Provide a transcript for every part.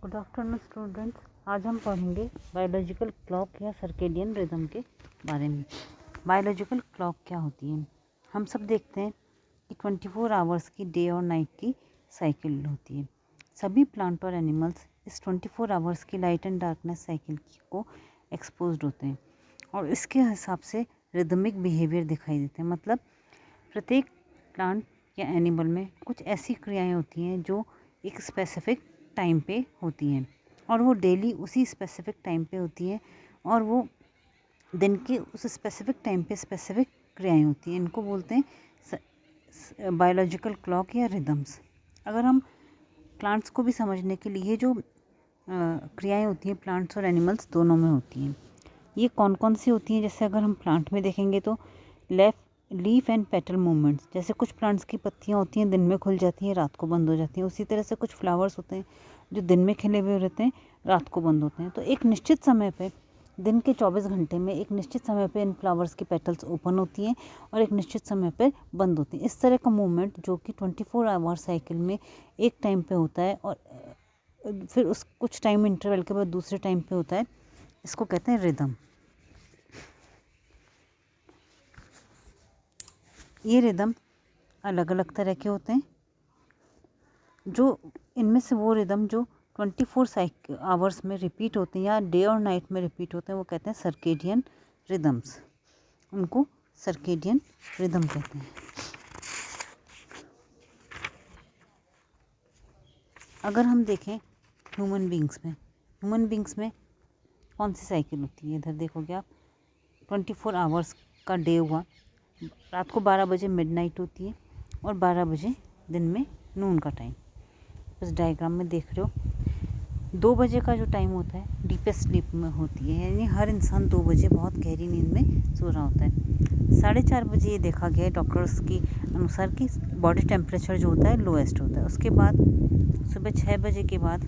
Good afternoon students. आज हम पढ़ेंगे बायोलॉजिकल क्लॉक या सर्केडियन रिदम के बारे में। बायोलॉजिकल क्लॉक क्या होती है? हम सब देखते हैं कि 24 आवर्स की डे और नाइट की साइकिल होती है। सभी प्लांट और एनिमल्स इस 24 आवर्स की लाइट एंड डार्कनेस साइकिल को एक्सपोज्ड होते हैं और इसके हिसाब से रिदमिक बिहेवियर दिखाई देते हैं। मतलब प्रत्येक प्लांट या एनिमल में कुछ ऐसी क्रियाएं होती हैं जो एक स्पेसिफिक टाइम पे होती हैं और वो डेली उसी स्पेसिफिक टाइम पे होती हैं और वो दिन के उस स्पेसिफिक टाइम पे स्पेसिफिक क्रियाएं होती हैं। इनको बोलते हैं बायोलॉजिकल क्लॉक या रिदम्स। अगर हम प्लांट्स को भी समझने के लिए जो क्रियाएं होती हैं प्लांट्स और एनिमल्स दोनों में होती हैं, ये कौन कौन सी होती हैं? जैसे अगर हम प्लांट में देखेंगे तो लीफ एंड पेटल मूवमेंट्स। जैसे कुछ प्लांट्स की पत्तियां होती हैं दिन में खुल जाती हैं, रात को बंद हो जाती हैं। उसी तरह से कुछ फ्लावर्स होते हैं जो दिन में खिले हुए रहते हैं, रात को बंद होते हैं। तो एक निश्चित समय पे, दिन के 24 घंटे में एक निश्चित समय पे इन फ्लावर्स की पेटल्स ओपन होती हैं और एक निश्चित समय पे बंद होती हैं। इस तरह का मूवमेंट जो कि 24 आवर साइकिल में एक टाइम पे होता है और फिर उस कुछ टाइम इंटरवल के बाद दूसरे टाइम पे होता है, इसको कहते हैं रिदम। ये रिदम अलग अलग तरह के होते हैं। जो इनमें से वो रिदम जो 24 आवर्स में रिपीट होते हैं या डे और नाइट में रिपीट होते हैं वो कहते हैं सर्केडियन रिदम्स। उनको सर्केडियन रिदम कहते हैं। अगर हम देखें ह्यूमन बींग्स में कौन सी साइकिल होती है? इधर देखोगे आप, 24 आवर्स का डे हुआ, रात को 12 बजे मिडनाइट होती है और 12 बजे दिन में नून का टाइम। इस डायग्राम में देख रहे हो 2 बजे का जो टाइम होता है डीपेस्ट स्लीप में होती है, यानी हर इंसान 2 बजे बहुत गहरी नींद में सो रहा होता है। 4:30 बजे ये देखा गया है डॉक्टर्स के अनुसार कि बॉडी टेम्परेचर जो होता है लोएस्ट होता है। उसके बाद सुबह 6 बजे के बाद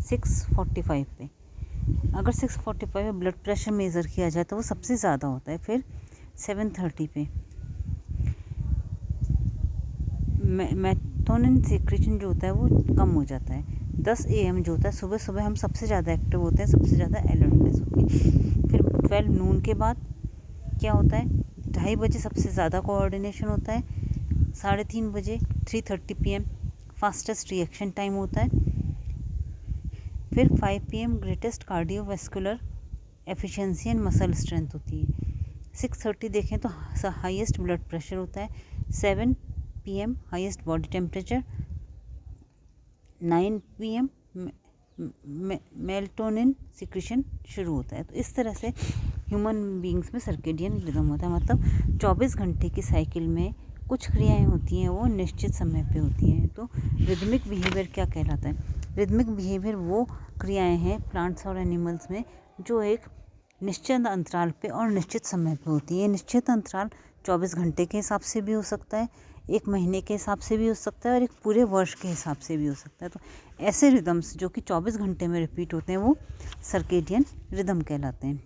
6:45 पे, अगर 6:45 पे ब्लड प्रेशर मेज़र किया जाए तो वो सबसे ज़्यादा होता है। फिर 7:30 पे मेलाटोनिन सीक्रेशन जो होता है वो कम हो जाता है। 10 AM जो होता है सुबह सुबह हम सबसे ज़्यादा एक्टिव होते हैं, सबसे ज़्यादा अलर्टनेस होती है। फिर 12 नून के बाद क्या होता है? 2:30 बजे सबसे ज़्यादा कोऑर्डिनेशन होता है। 3:30 बजे 3:30 PM फास्टेस्ट रिएक्शन टाइम होता है। फिर 5 PM greatest cardiovascular efficiency and muscle strength होती है। 6:30 देखें तो हाईएस्ट ब्लड प्रेशर होता है। 7 PM highest body temperature. 9 PM melatonin secretion शुरू होता है। तो इस तरह से ह्यूमन बींग्स में सर्केडियन रिदम होता है। मतलब 24 घंटे की साइकिल में कुछ क्रियाएं होती हैं वो निश्चित समय पे होती हैं। तो रिदमिक बिहेवियर क्या कहलाता है? रिदमिक बिहेवियर वो क्रियाएं हैं प्लांट्स और एनिमल्स में जो एक निश्चित अंतराल पे और निश्चित समय पे होती है। निश्चित अंतराल 24 घंटे के हिसाब से भी हो सकता है, 1 महीने के हिसाब से भी हो सकता है और एक पूरे वर्ष के हिसाब से भी हो सकता है। तो ऐसे रिदम्स जो कि 24 घंटे में रिपीट होते हैं वो सर्केडियन रिदम कहलाते हैं।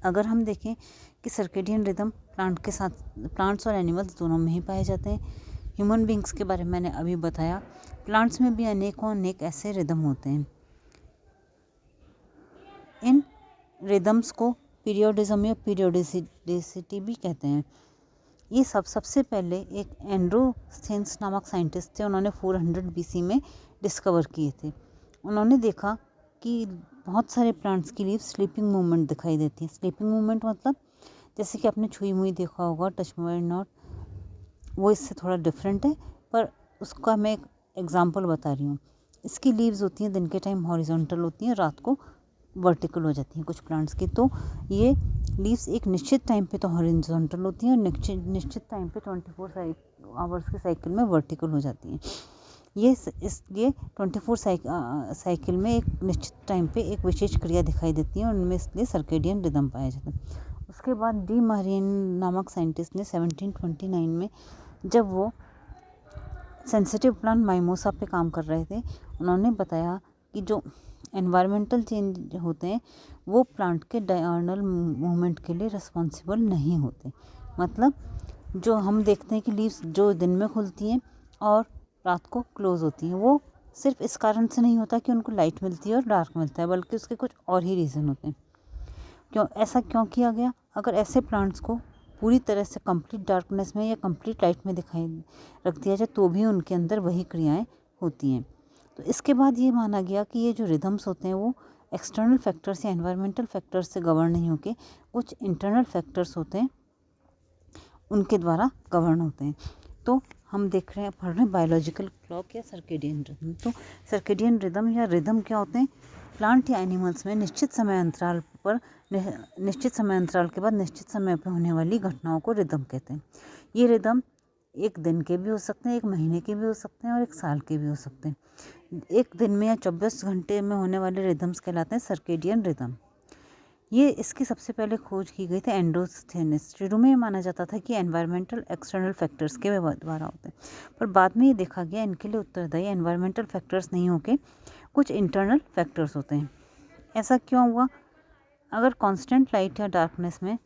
अगर हम देखें कि सर्केडियन रिदम प्लांट्स और एनिमल्स दोनों में ही पाए जाते हैं। ह्यूमन बींग्स के बारे में मैंने अभी बताया। प्लांट्स में भी अनेक ऐसे रिदम होते हैं। इन रिदम्स को पीरियोडिज्म या पीरियोडिसिटी भी कहते हैं। ये सबसे पहले एक एंड्रोस्थेन्स नामक साइंटिस्ट थे, उन्होंने 400 BC में डिस्कवर किए थे। उन्होंने देखा कि बहुत सारे प्लांट्स की लीव्स स्लीपिंग मूवमेंट दिखाई देती है। स्लीपिंग मूवमेंट मतलब जैसे कि आपने छुई मुई देखा होगा, टच मी नॉट, वो इससे थोड़ा डिफरेंट है, पर उसका मैं एक एग्जांपल बता रही हूँ। इसकी लीव्स होती हैं दिन के टाइम हॉरिजॉन्टल होती हैं, रात को वर्टिकल हो जाती हैं कुछ प्लांट्स की। तो ये लीव्स एक निश्चित टाइम पे तो हॉरिजॉन्टल होती हैं और निश्चित टाइम पे 24 आवर्स के साइकिल में वर्टिकल हो जाती हैं। ये 24 साइकिल में एक निश्चित टाइम पे एक विशेष क्रिया दिखाई देती है और उनमें इसलिए सर्केडियन रिदम पाया जाता है। उसके बाद डी मारियन नामक साइंटिस्ट ने 1729 में, जब वो सेंसिटिव प्लांट माइमोसा पे काम कर रहे थे, उन्होंने बताया कि जो एनवायरमेंटल चेंज होते हैं वो प्लांट के डायर्नल मूवमेंट के लिए रिस्पॉन्सिबल नहीं होते। मतलब जो हम देखते हैं कि लीव्स जो दिन में खुलती हैं और रात को क्लोज होती हैं, वो सिर्फ इस कारण से नहीं होता कि उनको लाइट मिलती है और डार्क मिलता है, बल्कि उसके कुछ और ही रीज़न होते हैं। ऐसा क्यों किया गया? अगर ऐसे प्लांट्स को पूरी तरह से कंप्लीट डार्कनेस में या कंप्लीट लाइट में दिखाई रख दिया जाए तो भी उनके अंदर वही क्रियाएं होती हैं। तो इसके बाद ये माना गया कि ये जो रिदम्स होते हैं वो एक्सटर्नल फैक्टर्स या एनवायरमेंटल फैक्टर्स से गवर्न नहीं होके कुछ इंटरनल फैक्टर्स होते हैं उनके द्वारा गवर्न होते हैं। तो हम देख रहे हैं, पढ़ रहे हैं बायोलॉजिकल क्लॉक या सर्केडियन रिदम। तो सर्केडियन रिदम या रिदम क्या होते हैं? प्लांट या एनिमल्स में निश्चित समय अंतराल के बाद निश्चित समय पर होने वाली घटनाओं को रिदम कहते हैं। ये रिदम एक दिन के भी हो सकते हैं, एक महीने के भी हो सकते हैं और एक साल के भी हो सकते हैं। एक दिन में या 24 घंटे में होने वाले रिदम्स कहलाते हैं सर्केडियन रिदम। ये इसकी सबसे पहले खोज की गई थी एंडोस्थेनिस। शुरू में माना जाता था कि एनवायरमेंटल एक्सटर्नल फैक्टर्स के द्वारा होते हैं, पर बाद में ये देखा गया इनके लिए उत्तरदायी एनवायरमेंटल फैक्टर्स नहीं होके कुछ इंटरनल फैक्टर्स होते हैं। ऐसा क्यों हुआ? अगर कांस्टेंट लाइट या डार्कनेस में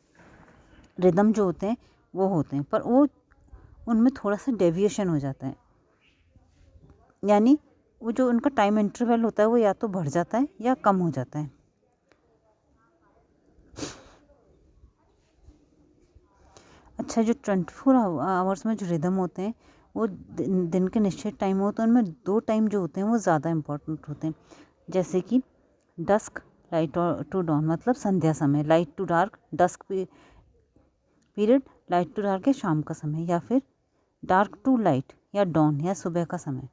रिदम जो होते हैं वो होते हैं, पर वो उनमें थोड़ा सा डेविएशन हो जाता है, यानी वो जो उनका टाइम इंटरवल होता है वो या तो बढ़ जाता है या कम हो जाता है। अच्छा, जो 24 आवर्स में जो रिदम होते हैं वो दिन के निश्चित टाइम हो, तो उनमें 2 टाइम जो होते हैं वो ज़्यादा इम्पोर्टेंट होते हैं, जैसे कि डस्क लाइट टू डॉन मतलब संध्या समय, light to dark dusk period, light to dark है शाम का समय, या फिर डार्क टू लाइट या डॉन या सुबह का समय।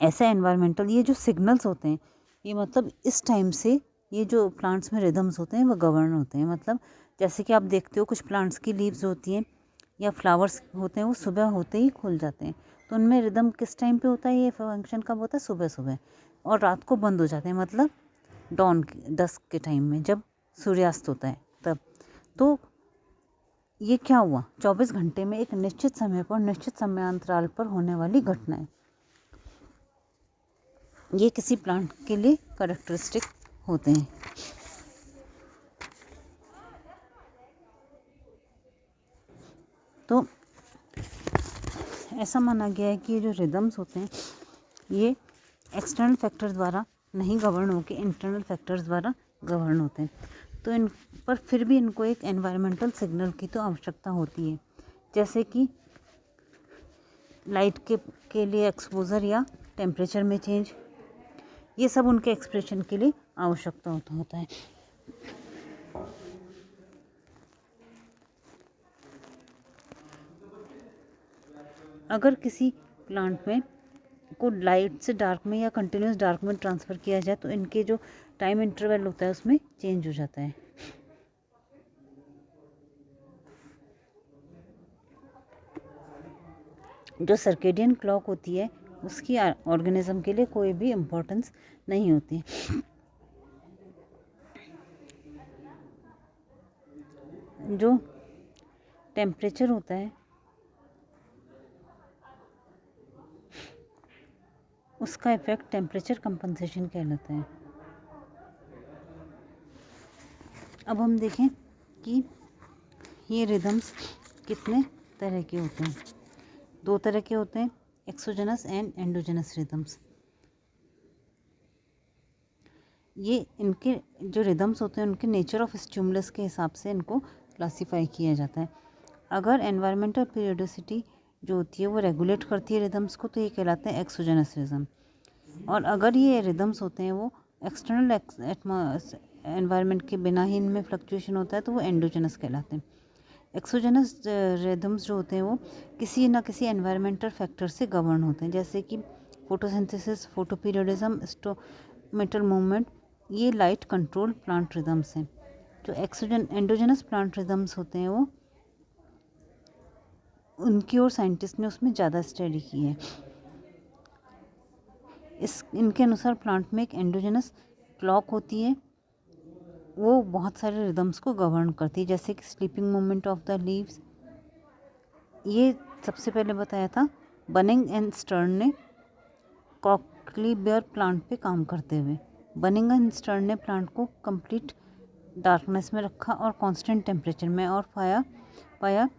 ऐसे एनवायरमेंटल ये जो सिग्नल्स होते हैं ये मतलब इस टाइम से ये जो प्लांट्स में रिदम्स होते हैं वो गवर्न होते हैं। मतलब जैसे कि आप देखते हो कुछ प्लांट्स की लीव्स होती हैं या फ्लावर्स होते हैं वो सुबह होते ही खुल जाते हैं, तो उनमें रिदम किस टाइम पे होता है? ये फंक्शन कब होता है? सुबह सुबह, और रात को बंद हो जाते हैं मतलब डॉन डस्क के टाइम में जब सूर्यास्त होता है तब। तो ये क्या हुआ? 24 घंटे में एक निश्चित समय पर निश्चित समयांतराल पर होने वाली घटनाएं, ये किसी प्लांट के लिए कैरेक्टरिस्टिक होते हैं। तो ऐसा माना गया है कि ये जो रिदम्स होते हैं ये एक्सटर्नल फैक्टर द्वारा नहीं गवर्न होकर इंटरनल फैक्टर्स द्वारा गवर्न होते हैं। तो इन पर फिर भी इनको एक एनवायरमेंटल सिग्नल की तो आवश्यकता होती है, जैसे कि लाइट के लिए एक्सपोजर या टेम्परेचर में चेंज, ये सब उनके एक्सप्रेशन के लिए आवश्यकता होता है। अगर किसी प्लांट में को लाइट से डार्क में या कंटिन्यूस डार्क में ट्रांसफ़र किया जाए तो इनके जो टाइम इंटरवल होता है उसमें चेंज हो जाता है। जो सर्केडियन क्लॉक होती है उसकी ऑर्गेनिज्म के लिए कोई भी इम्पोर्टेंस नहीं होती। जो टेम्परेचर होता है उसका इफेक्ट टेम्परेचर कंपनसेशन कहलाता है। अब हम देखें कि ये रिदम्स कितने तरह के होते हैं। 2 तरह के होते हैं, एक्सोजेनस एंड एंडोजेनस रिदम्स। ये इनके जो रिदम्स होते हैं उनके नेचर ऑफ स्टिमुलस के हिसाब से इनको क्लासीफाई किया जाता है। अगर एनवायरमेंटल पीरियोडिसिटी जो होती है वो रेगुलेट करती है रिदम्स को तो ये कहलाते हैं एक्सोजेनस रिदम, और अगर ये रिदम्स होते हैं वो एक्सटर्नल एनवायरनमेंट के बिना ही इनमें फ्लक्चुएशन होता है तो वो एंडोजेनस कहलाते हैं। एक्सोजेनस रिदम्स जो होते हैं वो किसी न किसी एनवायरमेंटल फैक्टर से गवर्न होते हैं, जैसे कि फोटोसिंथेसिस, फोटोपीरियोडिज्म, स्टोमेटल मूवमेंट, ये लाइट कंट्रोल प्लांट रिदम्स हैं। जो एंडोजेनस प्लांट रिदम्स होते हैं वो उनकी और साइंटिस्ट ने उसमें ज़्यादा स्टडी की है। इनके अनुसार प्लांट में एक एंडोजेनस क्लॉक होती है, वो बहुत सारे रिदम्स को गवर्न करती है, जैसे कि sleeping movement of the leaves. ये सबसे पहले बताया था बनिंग एंड स्टर्न ने कॉकलीबियर प्लांट पे काम करते हुए। बनिंग एंड स्टर्न ने प्लांट को कंप्लीट डार्कनेस में रखा और कांस्टेंट टेम्परेचर में, और पाया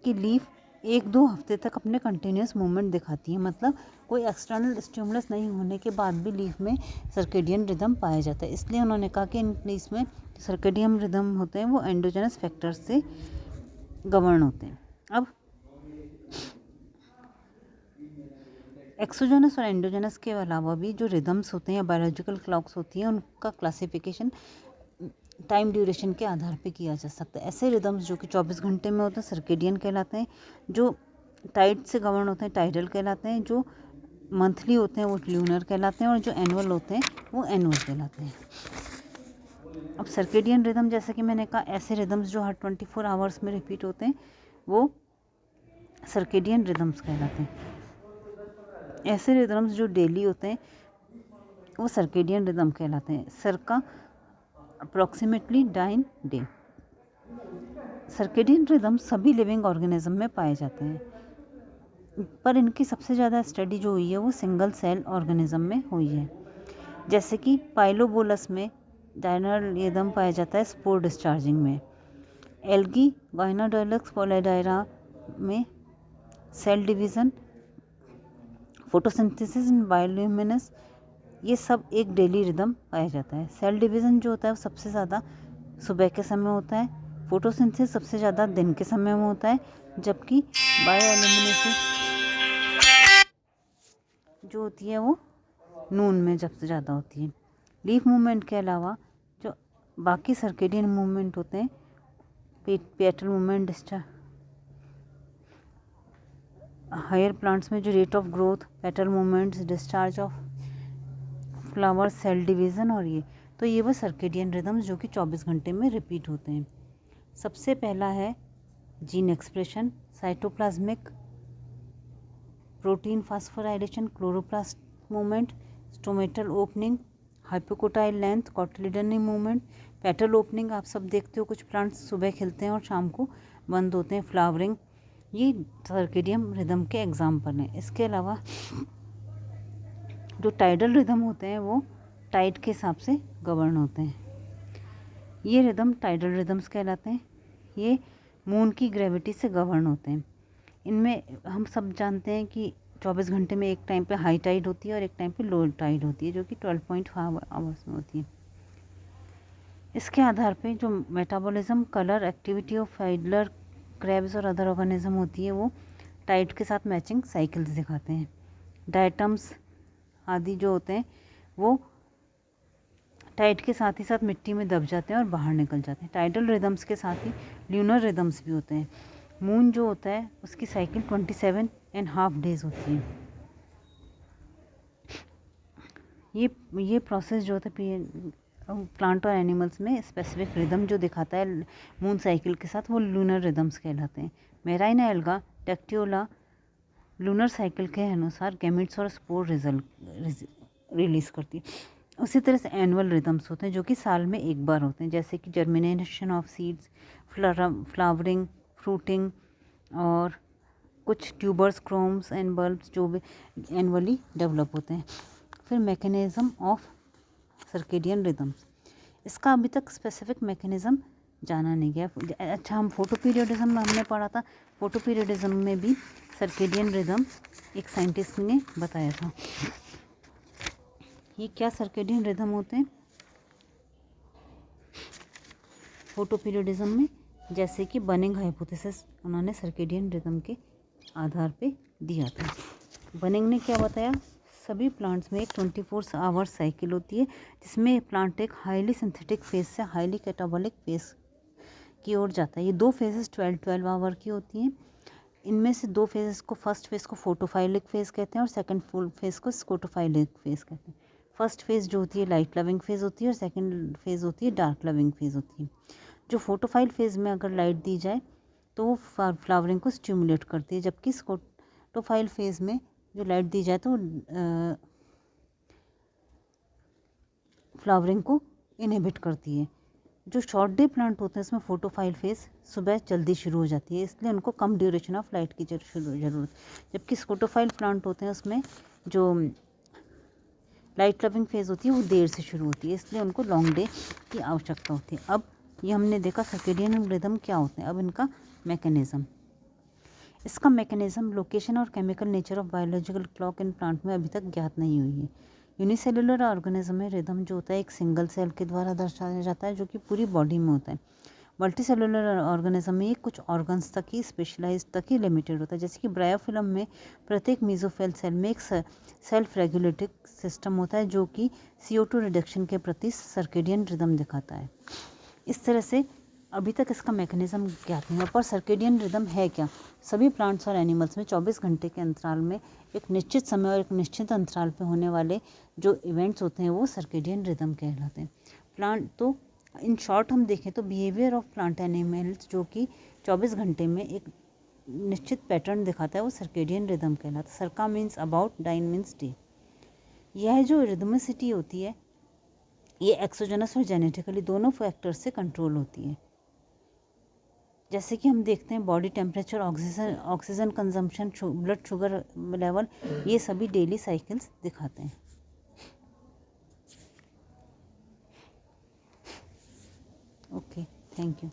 कि लीफ 1-2 हफ्ते तक अपने कंटिन्यूस मूवमेंट दिखाती है, मतलब कोई एक्सटर्नल स्टिमुलस नहीं होने के बाद भी लीफ में सर्केडियन रिदम पाया जाता है। इसलिए उन्होंने कहा कि इन इसमें सर्केडियन रिदम होते हैं वो एंडोजेनस फैक्टर्स से गवर्न होते हैं। अब एक्सोजेनस और एंडोजेनस के अलावा भी जो रिदम्स होते हैं या बायोलॉजिकल क्लॉक्स होती हैं उनका क्लासिफिकेशन टाइम ड्यूरेशन के आधार पे किया जा सकता है। ऐसे रिदम्स जो कि 24 घंटे में होते हैं सर्केडियन कहलाते हैं, जो टाइड से गवर्न होते हैं टाइडल कहलाते हैं, जो मंथली होते हैं वो ल्यूनर कहलाते हैं और जो एनुअल होते हैं वो एनुअल कहलाते हैं। अब सर्केडियन रिदम जैसे कि मैंने कहा, ऐसे रिदम्स जो हर 24 आवर्स में रिपीट होते हैं वो सर्केडियन रिदम्स कहलाते हैं। ऐसे रिदम्स जो डेली होते हैं वो सर्केडियन रिदम कहलाते हैं। सर्का अप्रॉक्सीमेटली 9 डे। सर्केडियन रिदम सभी लिविंग ऑर्गेनिज्म में पाए जाते हैं, पर इनकी सबसे ज़्यादा स्टडी जो हुई है वो सिंगल सेल ऑर्गेनिज्म में हुई है। जैसे कि पाइलोबोलस में डायनल रिदम पाया जाता है स्पोर डिस्चार्जिंग में, एल्गी गाइनोडाइलक्स पोलाडायरा में सेल डिवीज़न, फोटोसिंथेसिस इन बायोल्यूमिनस, ये सब एक डेली रिदम पाया जाता है। सेल डिवीज़न जो होता है वो सबसे ज़्यादा सुबह के समय होता है, फोटोसिंथेसिस सबसे ज़्यादा दिन के समय में होता है, जबकि बायोएलिमिनेशन जो होती है वो नून में सबसे ज़्यादा होती है। लीफ मूवमेंट के अलावा जो बाकी सर्केडियन मूवमेंट होते हैं, petal movement, discharge, higher plants में जो rate of growth, petal movements, discharge of flower, cell division, और ये वो सर्केडियन रिदम्स जो कि 24 घंटे में रिपीट होते हैं। सबसे पहला है gene expression, cytoplasmic protein phosphorylation, chloroplast movement, stomatal opening, hypocotyl length, cotyledonary movement, petal opening. आप सब देखते हो कुछ प्लांट्स सुबह खिलते हैं और शाम को बंद होते हैं, फ्लावरिंग, ये सर्केडियन रिदम के एग्जाम्पल हैं। इसके अलावा जो टाइडल रिदम होते हैं वो टाइड के हिसाब से गवर्न होते हैं। ये रिदम टाइडल रिदम्स कहलाते हैं। ये मून की ग्रेविटी से गवर्न होते हैं। इनमें हम सब जानते हैं कि 24 घंटे में एक टाइम पे हाई टाइड होती है और एक टाइम पे लो टाइड होती है, जो कि 12.5 आवर्स में होती है। इसके आधार पे जो metabolism, colour, activity of fiddler, crabs और अदर ऑर्गेनिज्म होती है वो टाइड के साथ मैचिंग साइकिल्स दिखाते हैं। डायटम्स आदि जो होते हैं वो टाइड के साथ ही साथ मिट्टी में दब जाते हैं और बाहर निकल जाते हैं। टाइडल रिदम्स के साथ ही ल्यूनर रिदम्स भी होते हैं। मून जो होता है उसकी साइकिल 27.5 डेज होती है। ये प्रोसेस जो होता है प्लांट और एनिमल्स में स्पेसिफिक रिदम जो दिखाता है मून साइकिल के साथ, वो लूनर रिदम्स कहलाते हैं। मेराइना एल्गा टेक्टियोला लूनर साइकिल के अनुसार गैमेट्स और स्पोर रिलीज़ करती है। उसी तरह से एनुअल रिदम्स होते हैं जो कि साल में एक बार होते हैं, जैसे कि germination of seeds, flowering, fruiting और कुछ ट्यूबर्स, क्रोम्स एंड बल्ब्स जो भी एनुअली डेवलप होते हैं। फिर मैकेनिज्म ऑफ सर्केडियन रिदम्स, इसका अभी तक स्पेसिफिक मैकेनिज्म जाना नहीं गया। अच्छा, हम फोटो पीरियडिज्म में हमने पढ़ा था, फोटो पीरियडिज्म में भी सर्केडियन रिदम एक साइंटिस्ट ने बताया था। ये क्या सर्केडियन रिदम होते हैं फोटो पीरियडिज्म में, जैसे कि बनिंग हाइपोथेसिस उन्होंने सर्केडियन रिदम के आधार पे दिया था। बनिंग ने क्या बताया, सभी प्लांट्स में एक 24 आवर्स साइकिल होती है जिसमें प्लांट एक हाईली सिंथेटिक फेज से हाईली कैटाबॉलिक फेज की ओर जाता है। ये दो फेजेस 12 आवर की होती हैं। इनमें से दो फेजेस को, फर्स्ट फेज को फोटोफाइलिक फेज कहते हैं और सेकंड फेज को स्कोटोफाइलिक फेज कहते हैं। फर्स्ट फेज जो होती है लाइट लविंग फेज होती है और सेकंड फेज होती है डार्क लविंग फेज होती है। जो फोटोफाइल फेज में अगर लाइट दी जाए तो वो फ्लावरिंग को स्टिमुलेट करती है, जबकि स्कोटोफाइल फेज में जो लाइट दी जाए तो फ्लावरिंग को इनहिबिट करती है। जो शॉर्ट डे प्लांट होते हैं इसमें फोटोफाइल फेज सुबह जल्दी शुरू हो जाती है, इसलिए उनको कम ड्यूरेशन ऑफ लाइट की ज़रूरत। जबकि स्कोटोफाइल प्लांट होते हैं उसमें जो लाइट लविंग फेज होती है वो देर से शुरू होती है, इसलिए उनको लॉन्ग डे की आवश्यकता होती है। अब ये हमने देखा सर्केडियन रिदम क्या होते हैं। अब इनका मैकेनिज्म, इसका मैकेनिज्म, लोकेशन और chemical nature of biological clock in plant में अभी तक ज्ञात नहीं हुई है। यूनिसेलुलर ऑर्गेनिज्म में रिदम जो होता है एक सिंगल सेल के द्वारा दर्शाया जाता है जो कि पूरी बॉडी में होता है। मल्टी सेलुलर ऑर्गेनिज्म में ये कुछ ऑर्गन्स तक ही, स्पेशलाइज तक ही लिमिटेड होता है। जैसे कि ब्रायोफिलम में प्रत्येक मेसोफिल सेल में एक सेल्फ रेगुलेटिंग सिस्टम होता है जो कि CO2 रिडक्शन के प्रति सर्केडियन रिदम दिखाता है। इस तरह से अभी तक इसका मैकेनिज्म ज्ञात नहीं है। पर सर्केडियन रिदम है क्या? सभी प्लांट्स और एनिमल्स में 24 घंटे के अंतराल में एक निश्चित समय और एक निश्चित अंतराल पे होने वाले जो इवेंट्स होते हैं वो सर्केडियन रिदम कहलाते हैं। प्लांट तो इन शॉर्ट हम देखें तो बिहेवियर ऑफ प्लांट एनिमल्स जो कि 24 घंटे में एक निश्चित पैटर्न दिखाता है वो सर्केडियन रिदम कहलाता है। Circa means about, dian means day. यह जो रिदमिसिटी होती है ये एक्सोजेनस और जेनेटिकली दोनों फैक्टर्स से कंट्रोल होती है। जैसे कि हम देखते हैं body temperature, oxygen consumption, blood sugar level, ये सभी डेली साइकिल्स दिखाते हैं। Okay, thank you.